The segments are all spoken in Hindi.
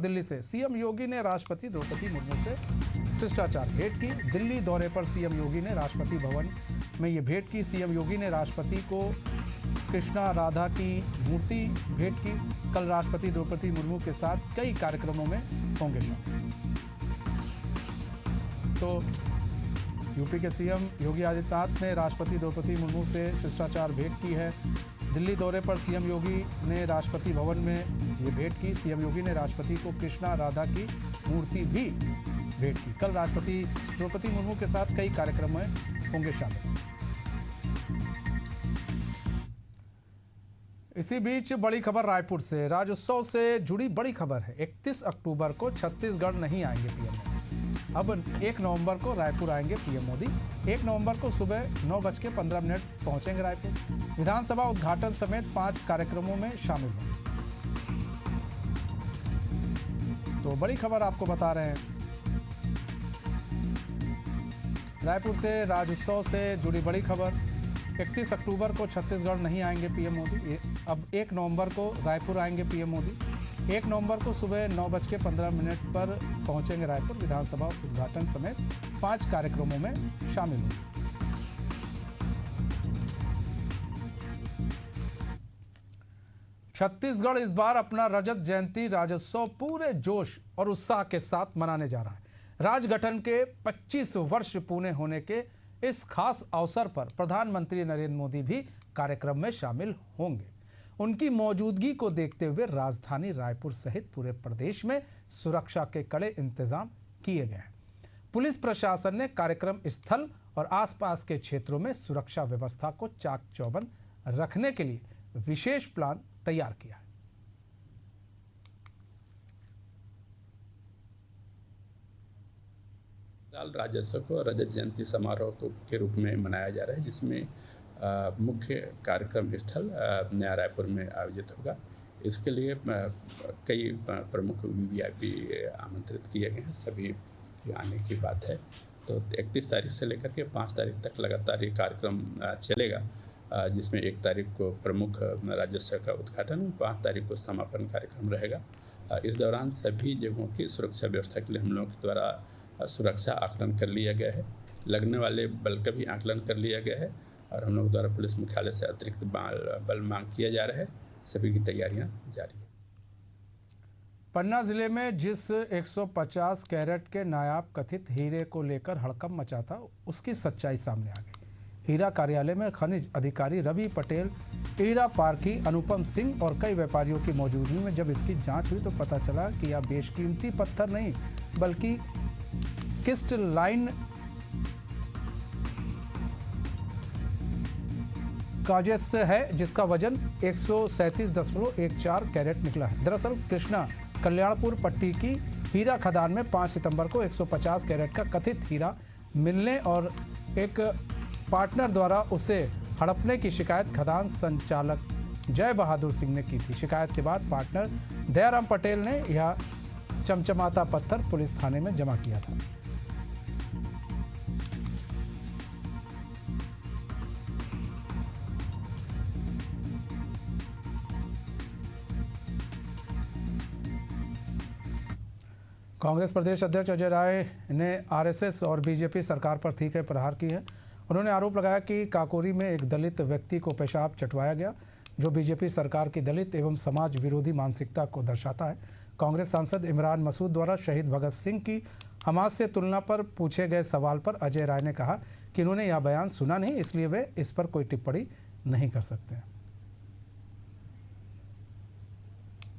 दिल्ली से सीएम योगी ने राष्ट्रपति द्रौपदी मुर्मू से शिष्टाचार भेंट की। दिल्ली दौरे पर सीएम योगी ने राष्ट्रपति भवन में ये भेंट की। सीएम योगी ने राष्ट्रपति को कृष्णा राधा की मूर्ति भेंट की। कल राष्ट्रपति द्रौपदी मुर्मू के साथ कई कार्यक्रमों में होंगे शामिल। तो यूपी के सीएम योगी आदित्यनाथ ने राष्ट्रपति द्रौपदी मुर्मू से शिष्टाचार भेंट की है। दिल्ली दौरे पर सीएम योगी ने राष्ट्रपति भवन में ये भेंट की। सीएम योगी ने राष्ट्रपति को कृष्णा राधा की मूर्ति भी भेंट की। कल राष्ट्रपति द्रौपदी मुर्मू के साथ कई कार्यक्रम में होंगे शामिल। इसी बीच बड़ी खबर रायपुर से, राज्योत्सव से जुड़ी बड़ी खबर है। 31 अक्टूबर को छत्तीसगढ़ नहीं आएंगे पीएम मोदी। अब 1 नवंबर को रायपुर आएंगे पीएम मोदी। 1 नवंबर को सुबह 9:15 पहुंचेंगे रायपुर। विधानसभा उद्घाटन समेत 5 कार्यक्रमों में शामिल होंगे। तो बड़ी खबर आपको बता रहे हैं रायपुर से, राज्योत्सव से जुड़ी बड़ी खबर। 31 अक्टूबर को छत्तीसगढ़ नहीं आएंगे पीएम मोदी। अब 1 नवंबर को रायपुर आएंगे पीएम मोदी। 1 नवंबर को सुबह 9:15 पर पहुंचेंगे रायपुर। विधानसभा उद्घाटन समेत 5 कार्यक्रमों में शामिल होंगे। छत्तीसगढ़ इस बार अपना रजत जयंती राज्योत्सव पूरे जोश और उत्साह के साथ मनाने जा रहा है। राज्य गठन के 25 वर्ष पूरे होने के इस खास अवसर पर प्रधानमंत्री नरेंद्र मोदी भी कार्यक्रम में शामिल होंगे। उनकी मौजूदगी को देखते हुए राजधानी रायपुर सहित पूरे प्रदेश में सुरक्षा के कड़े इंतजाम किए गए हैं। पुलिस प्रशासन ने कार्यक्रम स्थल और आसपास के क्षेत्रों में सुरक्षा व्यवस्था को चाक चौबंद रखने के लिए विशेष प्लान तैयार किया है। राज्योत्सव को रजत जयंती समारोह के रूप में मनाया जा रहा है, जिसमें मुख्य कार्यक्रम स्थल नया रायपुर में आयोजित होगा। इसके लिए कई प्रमुख वीवीआईपी आमंत्रित किए गए हैं। सभी के आने की बात है। तो 31 तारीख से लेकर के 5 तारीख तक लगातार ये कार्यक्रम चलेगा, जिसमें 1 तारीख को प्रमुख राज्योत्सव का उद्घाटन, 5 तारीख को समापन कार्यक्रम रहेगा। इस दौरान सभी जगहों की सुरक्षा व्यवस्था के लिए हम लोगों के द्वारा सुरक्षा आकलन कर लिया गया है। लगने वाले बल का भी आकलन कर लिया गया है और हम लोग द्वारा पुलिस मुख्यालय से अतिरिक्त बल मांग किया जा रहा है। सभी की तैयारियां जारी है। पन्ना जिले में जिस 150 कैरेट के नायाब कथित हीरे को लेकर हड़कंप मचा था, उसकी सच्चाई सामने आ गई। हीरा कार्यालय में खनिज अधिकारी रवि पटेल, हीरा पारखी अनुपम सिंह और कई व्यापारियों की मौजूदगी में जब इसकी जांच हुई तो पता चला कि यह बेशकीमती पत्थर नहीं बल्कि क्रिस्टलाइन काजेस है, जिसका वजन 137.14 कैरेट निकला है। दरअसल कृष्णा कल्याणपुर पट्टी की हीरा खदान में 5 सितंबर को 150 कैरेट का कथित हीरा मिलने और एक पार्टनर द्वारा उसे हड़पने की शिकायत खदान संचालक जय बहादुर सिंह ने की थी। शिकायत के बाद पार्टनर दयाराम पटेल ने यह चमचमाता पत्थर पुलिस थाने में जमा किया था। कांग्रेस प्रदेश अध्यक्ष अजय राय ने आरएसएस और बीजेपी सरकार पर तीखे प्रहार की है। उन्होंने आरोप लगाया कि काकोरी में एक दलित व्यक्ति को पेशाब चटवाया गया, जो बीजेपी सरकार की दलित एवं समाज विरोधी मानसिकता को दर्शाता है। कांग्रेस सांसद इमरान मसूद द्वारा शहीद भगत सिंह की हमास से तुलना पर पूछे गए सवाल पर अजय राय ने कहा कि उन्होंने यह बयान सुना नहीं, इसलिए वे इस पर कोई टिप्पणी नहीं कर सकते।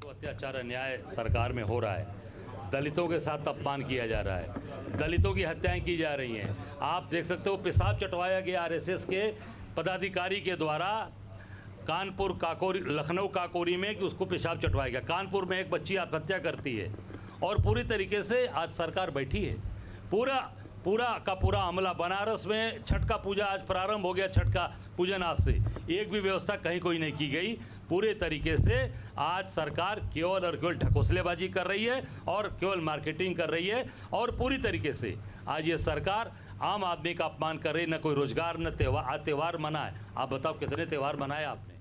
तो अत्याचार अन्याय सरकार में हो रहा है, दलितों के साथ अपमान किया जा रहा है, दलितों की हत्याएं की जा रही हैं। आप देख सकते हो पेशाब चटवाया गया आरएसएस के पदाधिकारी के द्वारा कानपुर काकोरी, लखनऊ काकोरी में, कि उसको पेशाब चटवाया गया। कानपुर में एक बच्ची आत्महत्या करती है और पूरी तरीके से आज सरकार बैठी है। पूरा का पूरा अमला, बनारस में छठ का पूजा आज प्रारंभ हो गया, छठ का पूजन आज से, एक भी व्यवस्था कहीं कोई नहीं की गई। पूरे तरीके से आज सरकार केवल और केवल ढकोसलेबाजी कर रही है और केवल मार्केटिंग कर रही है और पूरी तरीके से आज ये सरकार आम आदमी का अपमान कर रही। न कोई रोजगार, न त्यौहार मनाए। आप बताओ कितने त्यौहार मनाए आपने?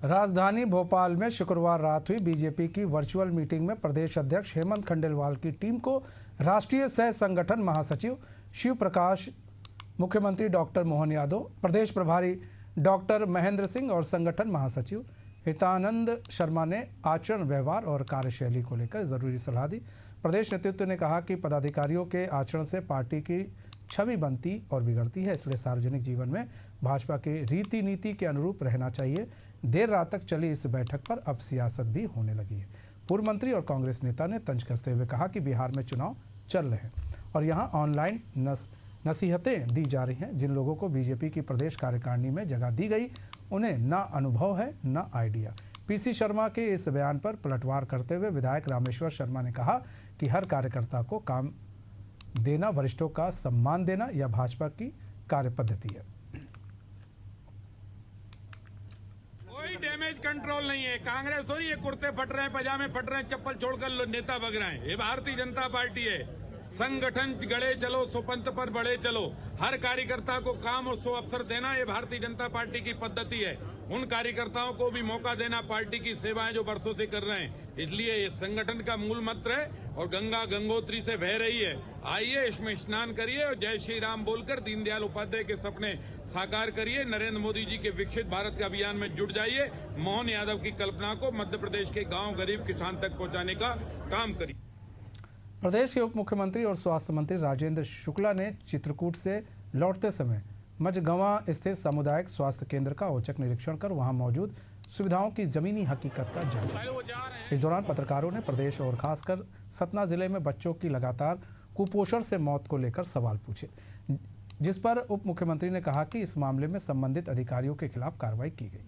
राजधानी भोपाल में शुक्रवार रात हुई बीजेपी की वर्चुअल मीटिंग में प्रदेश अध्यक्ष हेमंत खंडेलवाल की टीम को राष्ट्रीय सह संगठन महासचिव शिव प्रकाश, मुख्यमंत्री डॉक्टर मोहन यादव, प्रदेश प्रभारी डॉक्टर महेंद्र सिंह और संगठन महासचिव हितानंद शर्मा ने आचरण, व्यवहार और कार्यशैली को लेकर जरूरी सलाह दी। प्रदेश नेतृत्व ने कहा कि पदाधिकारियों के आचरण से पार्टी की छवि बनती और बिगड़ती है, इसलिए सार्वजनिक जीवन में भाजपा के रीति नीति के अनुरूप रहना चाहिए। देर रात तक चली इस बैठक पर अब सियासत भी होने लगी है। पूर्व मंत्री और कांग्रेस नेता ने तंज कसते हुए कहा कि बिहार में चुनाव चल रहे हैं और यहां ऑनलाइन नसीहतें दी जा रही हैं। जिन लोगों को बीजेपी की प्रदेश कार्यकारिणी में जगह दी गई, उन्हें ना अनुभव है ना आइडिया। पीसी शर्मा के इस बयान पर पलटवार करते हुए विधायक रामेश्वर शर्मा ने कहा कि हर कार्यकर्ता को काम देना, वरिष्ठों का सम्मान देना यह भाजपा की कार्यपद्धति है। कोई डैमेज कंट्रोल नहीं है। कांग्रेस थोड़ी ये कुर्ते फट रहे हैं, पजामे फट रहे हैं, चप्पल छोड़कर नेता भग रहे हैं। ये भारतीय जनता पार्टी है। संगठन गढ़े चलो, सुपंथ पर बढ़े चलो। हर कार्यकर्ता को काम और सो अवसर देना ये भारतीय जनता पार्टी की पद्धति है। उन कार्यकर्ताओं को भी मौका देना, पार्टी की सेवाएं जो बरसों से कर रहे हैं। इसलिए ये संगठन का मूल मंत्र है और गंगा गंगोत्री से बह रही है। आइए इसमें स्नान करिए और जय श्री राम बोलकर दीनदयाल उपाध्याय के सपने साकार करिए। नरेंद्र मोदी जी के विकसित भारत के अभियान में जुट जाइए। मोहन यादव की कल्पना को मध्य प्रदेश के गांव गरीब किसान तक पहुंचाने का काम करिए। प्रदेश के उप मुख्यमंत्री और स्वास्थ्य मंत्री राजेंद्र शुक्ला ने चित्रकूट से लौटते समय मझगवां स्थित सामुदायिक स्वास्थ्य केंद्र का औचक निरीक्षण कर वहां मौजूद सुविधाओं की जमीनी हकीकत का जायजा लिया। इस दौरान पत्रकारों ने प्रदेश और खासकर सतना जिले में बच्चों की लगातार कुपोषण से मौत को लेकर सवाल पूछे, जिस पर उप मुख्यमंत्री ने कहा कि इस मामले में संबंधित अधिकारियों के खिलाफ कार्रवाई की गई।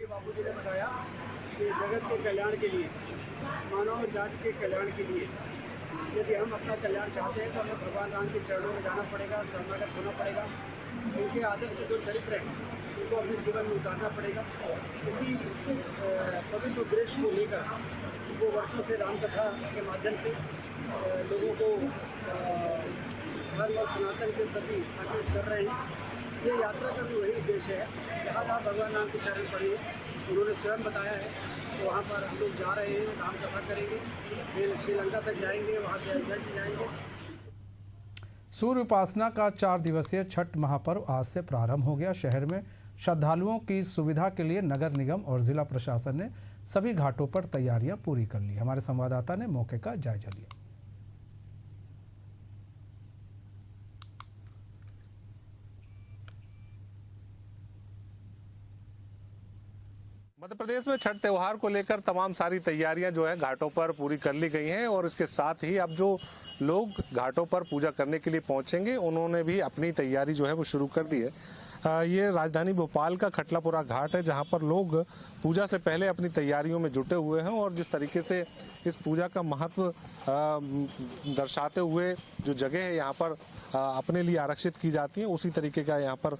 बाबूजी ने बताया कि जगत के कल्याण के लिए, मानव जाति के कल्याण के लिए यदि हम अपना कल्याण चाहते हैं तो हमें भगवान राम के चरणों में जाना पड़ेगा, शरणागत होना पड़ेगा। उनके आदर्श जो चरित्र हैं उनको अपने जीवन में उतारना पड़ेगा। इसी पवित्र उद्देश्य को लेकर वो वर्षों से रामकथा के माध्यम से लोगों को धर्म और सनातन के प्रति आकृष्ट कर रहे हैं। ये यात्रा का भी वही उद्देश्य है। जहाँ जहाँ भगवान राम के चरण पड़े उन्होंने स्वयं बताया है, तो वहाँ पर हम लोग जा रहे हैं, राम कथा करेंगे, फिर श्रीलंका तक जाएंगे, वहाँ से अयोध्या जी जाएंगे। सूर्य उपासना का 4 दिवसीय छठ महापर्व आज से प्रारंभ हो गया। शहर में श्रद्धालुओं की सुविधा के लिए नगर निगम और जिला प्रशासन ने सभी घाटों पर तैयारियां पूरी कर ली। हमारे संवाददाता ने मौके का जायजा लिया। मध्य प्रदेश में छठ त्योहार को लेकर तमाम सारी तैयारियां जो है घाटों पर पूरी कर ली गई हैं और इसके साथ ही अब जो लोग घाटों पर पूजा करने के लिए पहुंचेंगे उन्होंने भी अपनी तैयारी जो है वो शुरू कर दी है। ये राजधानी भोपाल का खटलापुरा घाट है जहां पर लोग पूजा से पहले अपनी तैयारियों में जुटे हुए हैं और जिस तरीके से इस पूजा का महत्व दर्शाते हुए जो जगह है यहाँ पर अपने लिए आरक्षित की जाती है, उसी तरीके का यहाँ पर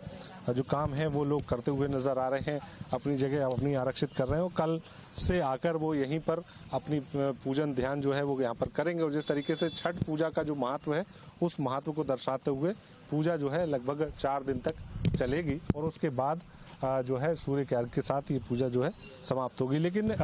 जो काम है वो लोग करते हुए नजर आ रहे हैं। अपनी जगह अपनी आरक्षित कर रहे हैं और कल से आकर वो यहीं पर अपनी पूजन ध्यान जो है वो यहाँ पर करेंगे। और जिस तरीके से छठ पूजा का जो महत्व है उस महत्व को दर्शाते हुए पूजा जो है लगभग 4 दिन तक चलेगी और उसके बाद जो है सूर्य के अर्घ्य के साथ ये पूजा जो है समाप्त होगी। लेकिन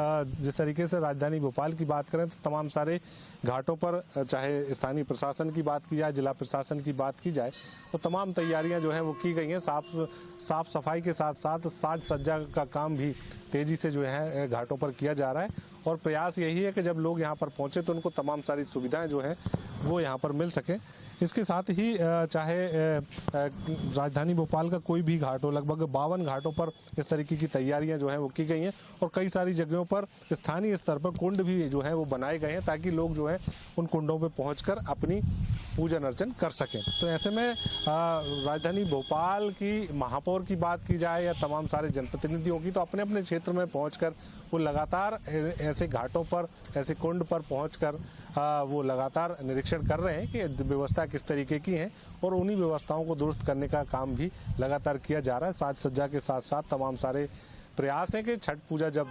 जिस तरीके से राजधानी भोपाल की बात करें तो तमाम सारे घाटों पर चाहे स्थानीय प्रशासन की बात की जाए, जिला प्रशासन की बात की जाए, तो तमाम तैयारियां जो हैं वो की गई हैं। साफ सफाई के साथ साथ साज सज्जा का काम भी तेजी से जो है घाटों पर किया जा रहा है और प्रयास यही है कि जब लोग यहाँ पर पहुंचे तो उनको तमाम सारी सुविधाएं जो है वो यहाँ पर मिल सके। इसके साथ ही चाहे राजधानी भोपाल का कोई भी घाट हो, लगभग 52 घाटों पर इस तरीके की तैयारियां जो हैं वो की गई हैं और कई सारी जगहों पर स्थानीय स्तर पर कुंड भी जो है वो बनाए गए हैं ताकि लोग जो है उन कुंडों पे पहुंचकर अपनी पूजन अर्चन कर सकें। तो ऐसे में राजधानी भोपाल की महापौर की बात की जाए या तमाम सारे जनप्रतिनिधियों की, तो अपने अपने क्षेत्र में पहुंचकर वो लगातार ऐसे घाटों पर, ऐसे कुंड पर पहुंचकर वो लगातार निरीक्षण कर रहे हैं कि व्यवस्था किस तरीके की है और उन्हीं व्यवस्थाओं को दुरुस्त करने का काम भी लगातार किया जा रहा है। साज सज्जा के साथ साथ तमाम सारे प्रयास है कि छठ पूजा जब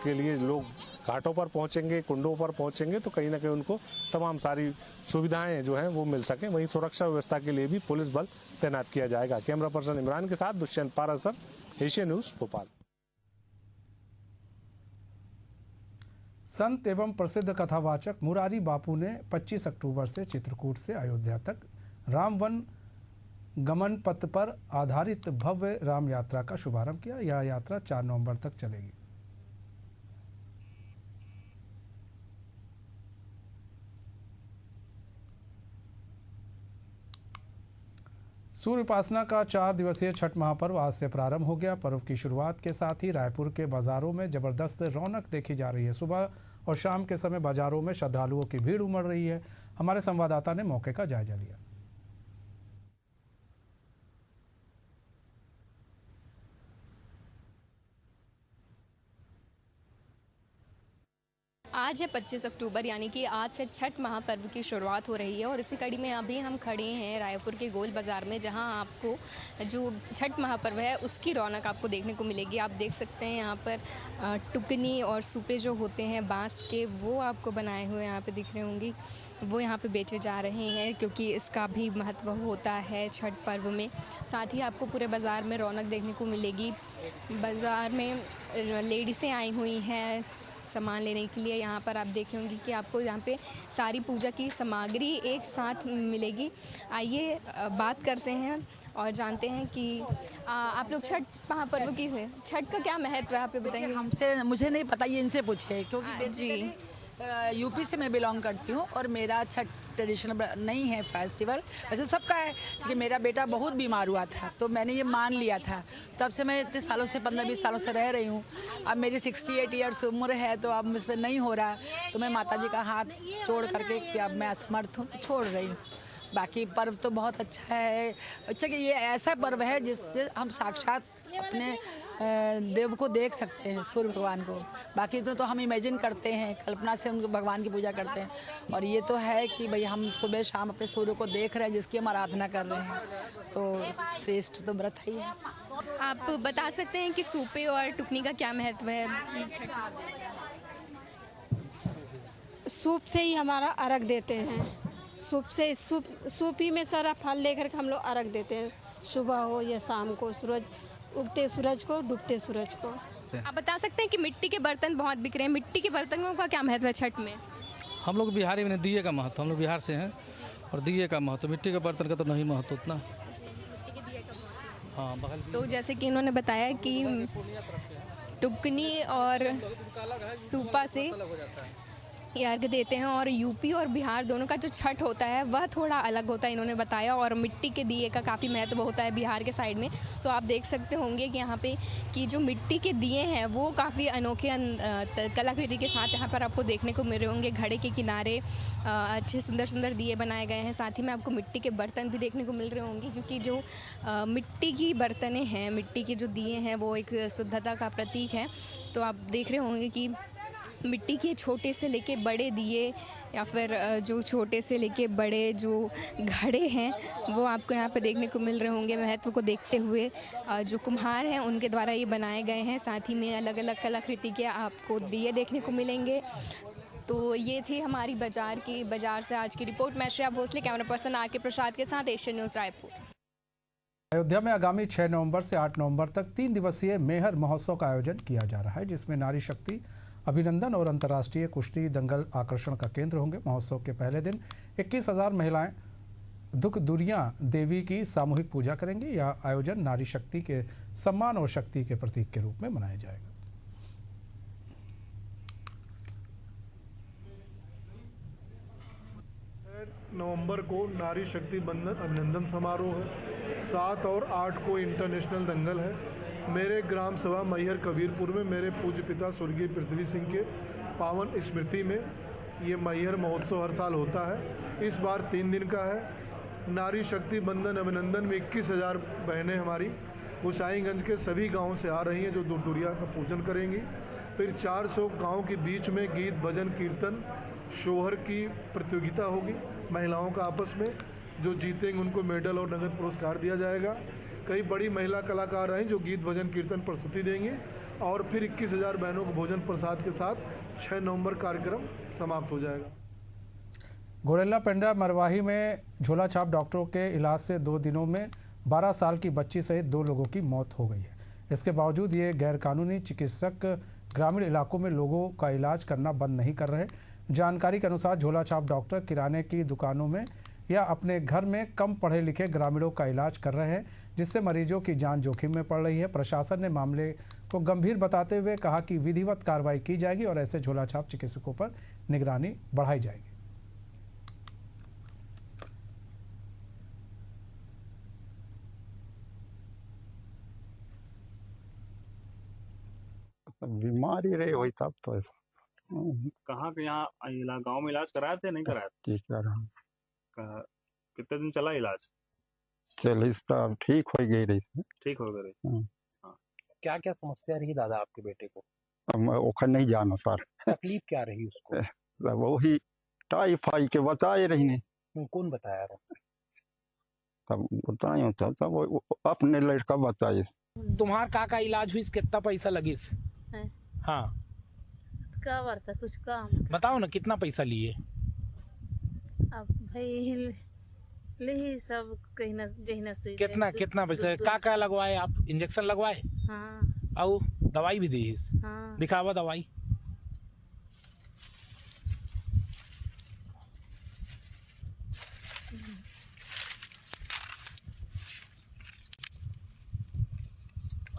के लिए लोग घाटों पर पहुंचेंगे, कुंडों पर पहुंचेंगे तो कहीं ना कहीं उनको तमाम सारी सुविधाएं जो हैं वो मिल सकें। वहीं सुरक्षा व्यवस्था के लिए भी पुलिस बल तैनात किया जाएगा। कैमरा पर्सन इमरान के साथ दुष्यंत पारासर, एशियन न्यूज़, भोपाल। संत एवं प्रसिद्ध कथावाचक मुरारी बापू ने 25 अक्टूबर से चित्रकूट से अयोध्या तक रामवन गमन पथ पर आधारित भव्य राम यात्रा का शुभारंभ किया। यह यात्रा 4 नवंबर तक चलेगी। सूर्य उपासना का 4 दिवसीय छठ महापर्व आज से प्रारंभ हो गया। पर्व की शुरुआत के साथ ही रायपुर के बाजारों में जबरदस्त रौनक देखी जा रही है। सुबह और शाम के समय बाजारों में श्रद्धालुओं की भीड़ उमड़ रही है। हमारे संवाददाता ने मौके का जायजा लिया। आज है 25 अक्टूबर, यानी कि आज से छठ महापर्व की शुरुआत हो रही है और इसी कड़ी में अभी हम खड़े हैं रायपुर के गोल बाज़ार में, जहां आपको जो छठ महापर्व है उसकी रौनक आपको देखने को मिलेगी। आप देख सकते हैं यहाँ पर टुकनी और सूपे जो होते हैं बांस के, वो आपको बनाए हुए यहाँ पे दिख रहे होंगे, वो यहाँ पे बेचे जा रहे हैं क्योंकि इसका भी महत्व होता है छठ पर्व में। साथ ही आपको पूरे बाज़ार में रौनक देखने को मिलेगी। बाज़ार में लेडीसें आई हुई हैं सामान लेने के लिए। यहाँ पर आप देखे होंगे कि आपको यहाँ पे सारी पूजा की सामग्री एक साथ मिलेगी। आइए बात करते हैं और जानते हैं कि आप लोग छठ महापर्व की छठ का क्या महत्व है, आप ये बताएंगे? हमसे मुझे नहीं पता, ये इनसे पूछे क्योंकि जी यूपी से मैं बिलोंग करती हूँ और मेरा छठ ट्रेडिशनल नहीं है फेस्टिवल, वैसे सबका है क्योंकि मेरा बेटा बहुत बीमार हुआ था तो मैंने ये मान लिया था। तब से मैं इतने सालों से 15-20 सालों से रह रही हूँ। अब मेरी 68 ईयर्स उम्र है तो अब मुझसे नहीं हो रहा, तो मैं माता जी का हाथ जोड़ करके कि अब मैं असमर्थ हूँ तो छोड़ रही हूँ। बाकी पर्व तो बहुत अच्छा है। अच्छा कि ये ऐसा पर्व है जिससे हम साक्षात अपने देव को देख सकते हैं, सूर्य भगवान को। बाकी तो हम इमेजिन करते हैं, कल्पना से उनको भगवान की पूजा करते हैं। और ये तो है कि भाई हम सुबह शाम अपने सूर्य को देख रहे हैं जिसकी हम आराधना कर रहे हैं, तो श्रेष्ठ तो व्रत ही है। आप बता सकते हैं कि सूपे और टुकनी का क्या महत्व है? सूप से ही हमारा अर्घ देते हैं। सूप ही में सारा फल लेकर के हम लोग अर्घ देते हैं, सुबह हो या शाम को, सूरज उगते सूरज को, डूबते सूरज को। आप बता सकते हैं कि मिट्टी के बर्तन बहुत बिक रहे हैं, मिट्टी के बर्तनों का क्या महत्व है छठ में? हम लोग बिहारी में दिए का महत्व, हम लोग बिहार से हैं और दिए का महत्व, मिट्टी के बर्तन का तो नहीं महत्व उतना। हाँ, तो जैसे कि इन्होंने बताया कि टुकनी और सूपा से अर्घ देते हैं और यूपी और बिहार दोनों का जो छठ होता है वह थोड़ा अलग होता है, इन्होंने बताया। और मिट्टी के दिए का काफ़ी महत्व होता है बिहार के साइड में। तो आप देख सकते होंगे कि यहाँ पे कि जो मिट्टी के दिए हैं वो काफ़ी अनोखे कलाकृति के साथ यहाँ पर आपको देखने को मिल रहे होंगे। घड़े के किनारे अच्छे सुंदर सुंदर दिए बनाए गए हैं। साथ ही में आपको मिट्टी के बर्तन भी देखने को मिल रहे होंगे क्योंकि जो मिट्टी की बर्तनें हैं, मिट्टी के जो दिए हैं वो एक शुद्धता का प्रतीक है। तो आप देख रहे होंगे कि मिट्टी के छोटे से लेके बड़े दिए या फिर जो छोटे से लेके बड़े जो घड़े हैं वो आपको यहाँ पे देखने को मिल रहे होंगे। महत्व को देखते हुए जो कुम्हार हैं उनके द्वारा ये बनाए गए हैं। साथ ही में अलग अलग कलाकृति के आपको दिए देखने को मिलेंगे। तो ये थी हमारी बाजार से आज की रिपोर्ट। मैं Shreya Bhosale, camera person R K Prasad के साथ, एशियन न्यूज़ रायपुर। अयोध्या में आगामी 6 नवंबर से 8 नवंबर तक 3 दिवसीय मेहर महोत्सव का आयोजन किया जा रहा है, जिसमें नारी शक्ति अभिनंदन और अंतर्राष्ट्रीय कुश्ती दंगल आकर्षण का केंद्र होंगे। महोत्सव के पहले दिन 21,000 महिलाएं दुख दुरियां देवी की सामूहिक पूजा करेंगी। यह आयोजन नारी शक्ति के सम्मान और शक्ति के प्रतीक के रूप में मनाया जाएगा। नवंबर को नारी शक्ति बंधन अभिनंदन समारोह है, 7 और 8 को इंटरनेशनल दंगल है। मेरे ग्राम सभा मैहर कबीरपुर में मेरे पूज्य पिता स्वर्गीय पृथ्वी सिंह के पावन स्मृति में ये मैहर महोत्सव हर साल होता है। इस बार 3 दिन का है। नारी शक्ति बंधन अभिनंदन में 21,000 बहनें हमारी गोसाईगंज के सभी गांवों से आ रही हैं जो दूर दूरिया का पूजन करेंगी। फिर 400 गांव के बीच में गीत भजन कीर्तन शोहर की प्रतियोगिता होगी महिलाओं का आपस में। जो जीतेंगे उनको मेडल और नगद पुरस्कार दिया जाएगा। कई बड़ी महिला कलाकार हैं जो गीत भजन कीर्तन प्रस्तुति देंगे और फिर 21,000 बहनों को भोजन प्रसाद के साथ 6 नवंबर कार्यक्रम समाप्त हो जाएगा। गोरेला पेंड्रा मरवाही में झोला छाप डॉक्टरों के इलाज से 2 दिनों में 12 साल की बच्ची सहित 2 लोगों की मौत हो गई है। इसके बावजूद ये गैरकानूनी चिकित्सक ग्रामीण इलाकों में लोगों का इलाज करना बंद नहीं कर रहे। जानकारी के अनुसार झोला छाप डॉक्टर किराने की दुकानों में या अपने घर में कम पढ़े लिखे ग्रामीणों का इलाज कर रहे हैं, जिससे मरीजों की जान जोखिम में पड़ रही है। प्रशासन ने मामले को गंभीर बताते हुए कहा कि विधिवत कार्रवाई की जाएगी और ऐसे झोला छाप चिकित्सकों पर निगरानी बढ़ाई जाएगी। बीमारी रही हुई तब तो कहाँ के यहाँ गांव में इलाज कराए थे नहीं कराए थे? ठीक है कितने दिन चला इलाज? चलिस तो ठीक हो गई रही। ठीक हो गए। क्या क्या समस्या रही दादा आपके बेटे को? ओखर नहीं जाना सर। तकलीफ क्या रही उसको? वही टाइफाइड के बताए रही ने। कौन बताया रहा? तब बतायो तब वो अपने लड़का बताए। तुम्हार का इलाज हुई, कितना पैसा लगिस? हाँ का वार्ता कुछ काम बताओ ना, कितना पैसा लिए? अब भाई ले सब कहीं ना जहीं ना सुई। कितना पैसा? का लगवाए आप? इंजेक्शन लगवाए? हाँ। और दवाई भी दी? हाँ। दिखावा दवाई।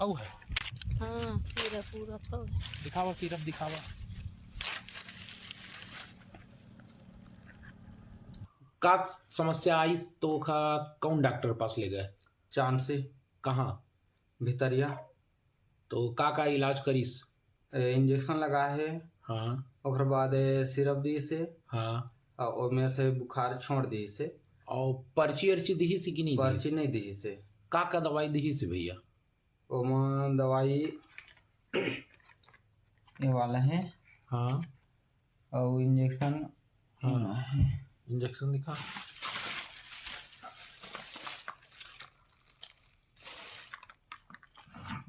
औ है? हाँ, सिरप पूरा दिखावा, सिरप दिखावा। का समस्या आई तो कौन डॉक्टर पास ले गए? चांद से। कहाँ? भितरिया। तो का इलाज करीस? इंजेक्शन लगा है। हाँ। और बाद सिरप दी से। हाँ। और में से बुखार छोड़ दी से। और पर्ची अर्ची दी से कि नहीं? पर्ची नहीं दी से। का दवाई दी से भैया? ओमा दवाई ये वाला है। हाँ। और इंजेक्शन। हाँ। इंजेक्शन दिखा।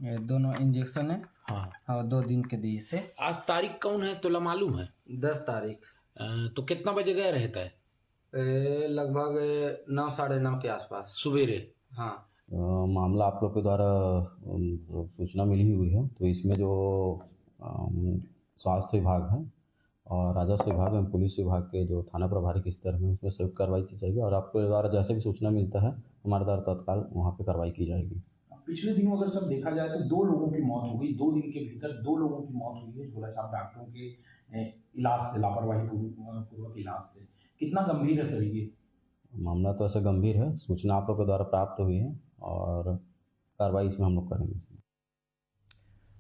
ये दोनों इंजेक्शन है। हाँ। और 2 दिन के दी से। आज तारीख कौन है तो मालूम है? 10 तारीख। तो कितना बजे गए रहता है? लगभग 9 साढ़े 9 के आसपास सवेरे। हाँ। मामला आप लोग के द्वारा सूचना मिली हुई है, तो इसमें जो स्वास्थ्य विभाग है और राजस्व विभाग एवं पुलिस विभाग के जो थाना प्रभारी के स्तर में उसमें संयुक्त कार्रवाई की जाएगी और आपके द्वारा जैसे भी सूचना मिलता है हमारे द्वारा तत्काल वहाँ पे कार्रवाई की जाएगी। पिछले दिनों अगर सब देखा जाए तो 2 लोगों की मौत हो गई। 2 दिन के भीतर 2 लोगों की मौत हुई है झोला छाप डॉक्टरों के इलाज से, लापरवाही पूर्वक इलाज से। कितना गंभीर है सर ये मामला? तो ऐसा गंभीर है, सूचना आप लोग के द्वारा प्राप्त हुई है और कार्रवाई इसमें हम लोग करेंगे।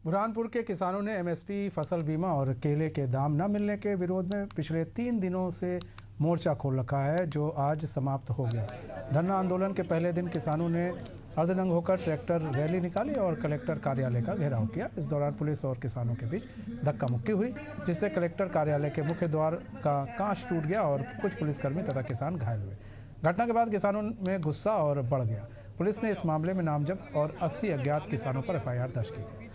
बुरहानपुर के किसानों ने एमएसपी फसल बीमा और केले के दाम न मिलने के विरोध में पिछले 3 दिनों से मोर्चा खोल रखा है, जो आज समाप्त हो गया। धरना आंदोलन के पहले दिन किसानों ने अर्धनंग होकर ट्रैक्टर रैली निकाली और कलेक्टर कार्यालय का घेराव किया। इस दौरान पुलिस और किसानों के बीच धक्का मुक्की हुई, जिससे कलेक्टर कार्यालय के मुख्य द्वार का कांच टूट गया और कुछ पुलिसकर्मी तथा किसान घायल हुए। घटना के बाद किसानों में गुस्सा और बढ़ गया। पुलिस ने इस मामले में नामजद और 80 अज्ञात किसानों पर एफआईआर दर्ज की थी।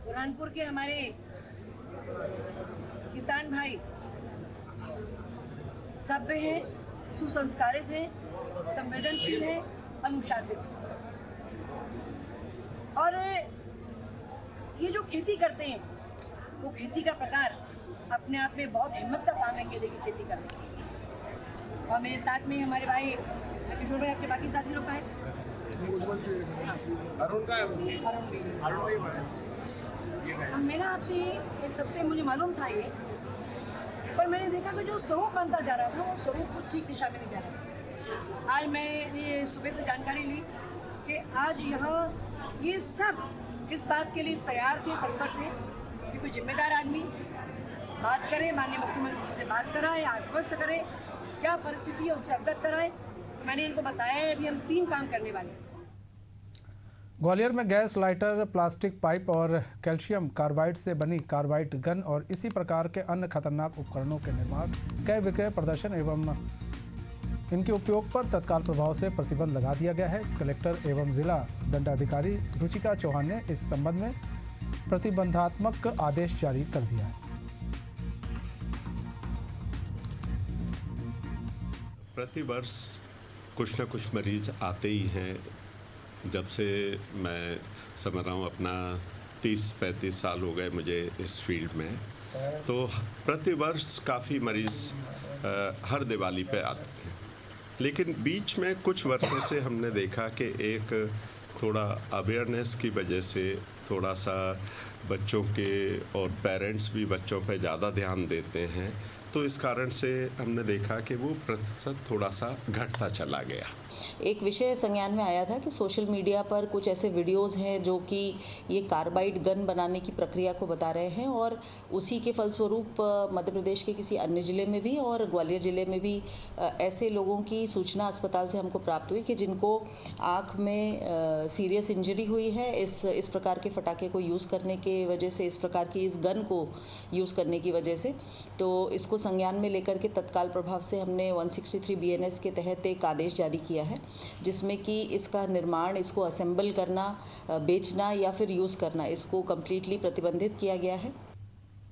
बुरहानपुर के हमारे किसान भाई सभ्य हैं, सुसंस्कारित हैं, संवेदनशील हैं, अनुशासित और ये जो खेती करते हैं वो खेती का प्रकार अपने आप में बहुत हिम्मत का काम है केले की खेती करना। और मेरे साथ में हमारे भाई किशोर भाई, आपके बाकी साथी लोग का है अरुण। मेरा आपसे ये सबसे मुझे मालूम था ये, पर मैंने देखा कि जो स्वरूप बनता जा रहा था वो स्वरूप कुछ ठीक दिशा में नहीं जा रहा। आज मैंने सुबह से जानकारी ली कि आज यहाँ ये सब इस बात के लिए तैयार थे, तत्पर थे कि कोई जिम्मेदार आदमी बात करे, माननीय मुख्यमंत्री जी से बात कराए, आश्वस्त करे, क्या परिस्थिति है उससे अवगत कराए। तो मैंने इनको बताया है अभी हम 3 काम करने वाले हैं। ग्वालियर में गैस लाइटर, प्लास्टिक पाइप और कैल्शियम कार्बाइड से बनी कार्बाइड गन और इसी प्रकार के अन्य खतरनाक उपकरणों के निर्माण, क्रय विक्रय, प्रदर्शन एवं इनके उपयोग पर तत्काल प्रभाव से प्रतिबंध लगा दिया गया है। कलेक्टर एवं जिला दंडाधिकारी रुचिका चौहान ने इस संबंध में प्रतिबंधात्मक आदेश जारी कर दिया है। प्रतिवर्ष कुछ न कुछ मरीज आते ही हैं। जब से मैं समझ रहा हूँ अपना 30-35 साल हो गए मुझे इस फील्ड में, तो प्रतिवर्ष काफ़ी मरीज हर दिवाली पे आते थे। लेकिन बीच में कुछ वर्षों से हमने देखा कि एक थोड़ा अवेयरनेस की वजह से थोड़ा सा बच्चों के और पेरेंट्स भी बच्चों पे ज़्यादा ध्यान देते हैं, तो इस कारण से हमने देखा कि वो प्रतिशत थोड़ा सा घटता चला गया। एक विषय संज्ञान में आया था कि सोशल मीडिया पर कुछ ऐसे वीडियोस हैं जो कि ये कार्बाइड गन बनाने की प्रक्रिया को बता रहे हैं, और उसी के फलस्वरूप मध्य प्रदेश के किसी अन्य ज़िले में भी और ग्वालियर ज़िले में भी ऐसे लोगों की सूचना अस्पताल से हमको प्राप्त हुई कि जिनको आँख में सीरियस इंजरी हुई है इस प्रकार के फटाके को यूज़ करने के वजह से, इस प्रकार की इस गन को यूज़ करने की वजह से। तो इसको संज्ञान में लेकर के तत्काल प्रभाव से हमने 163 BNS के तहत एक आदेश जारी किया है, जिसमें कि इसका निर्माण, इसको असेंबल करना, बेचना या फिर यूज़ करना, इसको कम्प्लीटली प्रतिबंधित किया गया है।